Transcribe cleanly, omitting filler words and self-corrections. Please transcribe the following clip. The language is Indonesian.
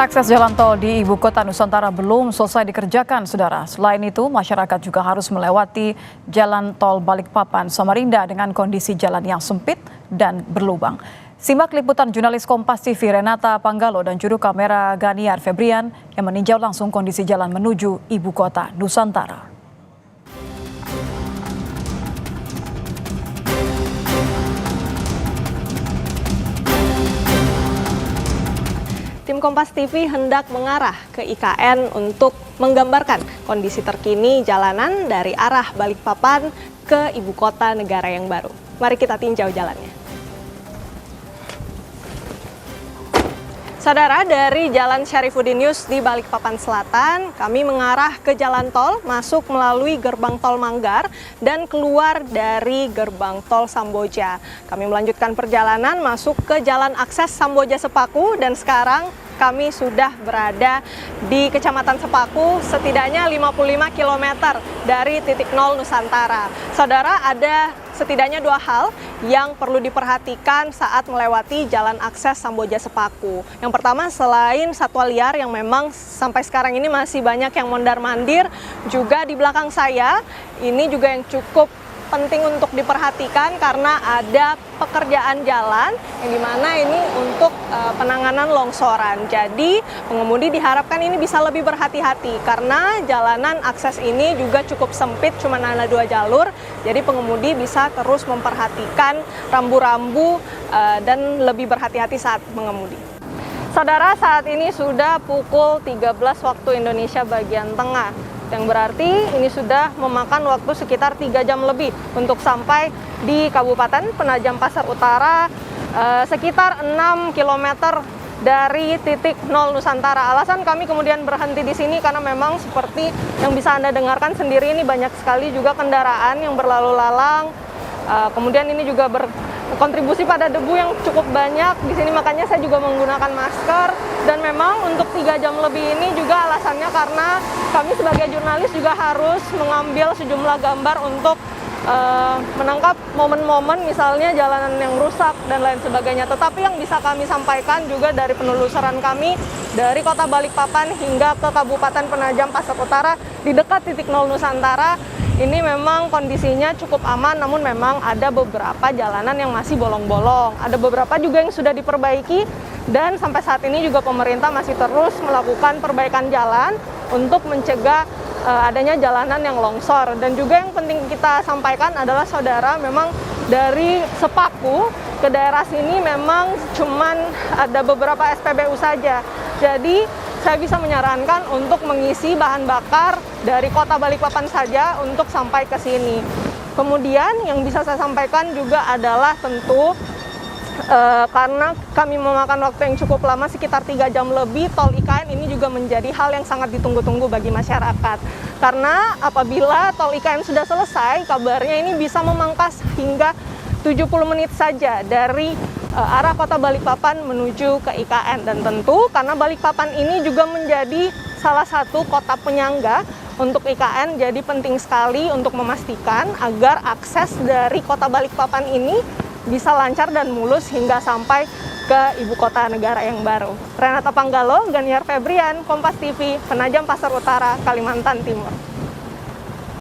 Akses jalan tol di ibu kota Nusantara belum selesai dikerjakan, Saudara. Selain itu, masyarakat juga harus melewati jalan tol Balikpapan Samarinda dengan kondisi jalan yang sempit dan berlubang. Simak liputan jurnalis Kompas TV Renata Panggalo dan juru kamera Ganiar Febrian yang meninjau langsung kondisi jalan menuju ibu kota Nusantara. Tim Kompas TV hendak mengarah ke IKN untuk menggambarkan kondisi terkini jalanan dari arah Balikpapan ke ibu kota negara yang baru. Mari kita tinjau jalannya. Saudara, dari Jalan Syarifuddin Yus di Balikpapan Selatan, kami mengarah ke jalan tol, masuk melalui gerbang tol Manggar dan keluar dari gerbang tol Samboja. Kami melanjutkan perjalanan masuk ke jalan akses Samboja Sepaku dan sekarang kami sudah berada di Kecamatan Sepaku, setidaknya 55 km dari titik nol Nusantara. Saudara, ada setidaknya dua hal yang perlu diperhatikan saat melewati jalan akses Samboja Sepaku. Yang pertama, selain satwa liar yang memang sampai sekarang ini masih banyak yang mondar-mandir, juga di belakang saya ini juga yang cukup penting untuk diperhatikan karena ada pekerjaan jalan yang dimana ini untuk penanganan longsoran. Jadi pengemudi diharapkan ini bisa lebih berhati-hati karena jalanan akses ini juga cukup sempit, cuma ada 2 jalur. Jadi pengemudi bisa terus memperhatikan rambu-rambu dan lebih berhati-hati saat mengemudi. Saudara, saat ini sudah pukul 13 waktu Indonesia bagian tengah. Yang berarti ini sudah memakan waktu sekitar 3 jam lebih untuk sampai di Kabupaten Penajam Pasar Utara, sekitar 6 km dari titik nol Nusantara. Alasan kami kemudian berhenti di sini karena memang seperti yang bisa Anda dengarkan sendiri, ini banyak sekali juga kendaraan yang berlalu lalang. Kemudian ini juga berkontribusi pada debu yang cukup banyak di sini, makanya saya juga menggunakan masker. Dan memang untuk 3 jam lebih ini juga alasannya karena kami sebagai jurnalis juga harus mengambil sejumlah gambar untuk menangkap momen-momen misalnya jalanan yang rusak dan lain sebagainya. Tetapi yang bisa kami sampaikan juga dari penelusuran kami dari kota Balikpapan hingga ke Kabupaten Penajam Pasar Utara di dekat titik nol Nusantara, ini memang kondisinya cukup aman, namun memang ada beberapa jalanan yang masih bolong-bolong. Ada beberapa juga yang sudah diperbaiki dan sampai saat ini juga pemerintah masih terus melakukan perbaikan jalan untuk mencegah adanya jalanan yang longsor. Dan juga yang penting kita sampaikan adalah saudara, memang dari Sepaku ke daerah sini memang cuman ada beberapa SPBU saja. Jadi saya bisa menyarankan untuk mengisi bahan bakar dari kota Balikpapan saja untuk sampai ke sini. Kemudian yang bisa saya sampaikan juga adalah tentu karena kami memakan waktu yang cukup lama, sekitar 3 jam lebih, tol IKN ini juga menjadi hal yang sangat ditunggu-tunggu bagi masyarakat. Karena apabila tol IKN sudah selesai, kabarnya ini bisa memangkas hingga 70 menit saja dari arah kota Balikpapan menuju ke IKN. Dan tentu karena Balikpapan ini juga menjadi salah satu kota penyangga untuk IKN, jadi penting sekali untuk memastikan agar akses dari kota Balikpapan ini bisa lancar dan mulus hingga sampai ke ibu kota negara yang baru. Renata Panggalo, Ganiar Febrian, Kompas TV, Penajam Pasar Utara, Kalimantan Timur.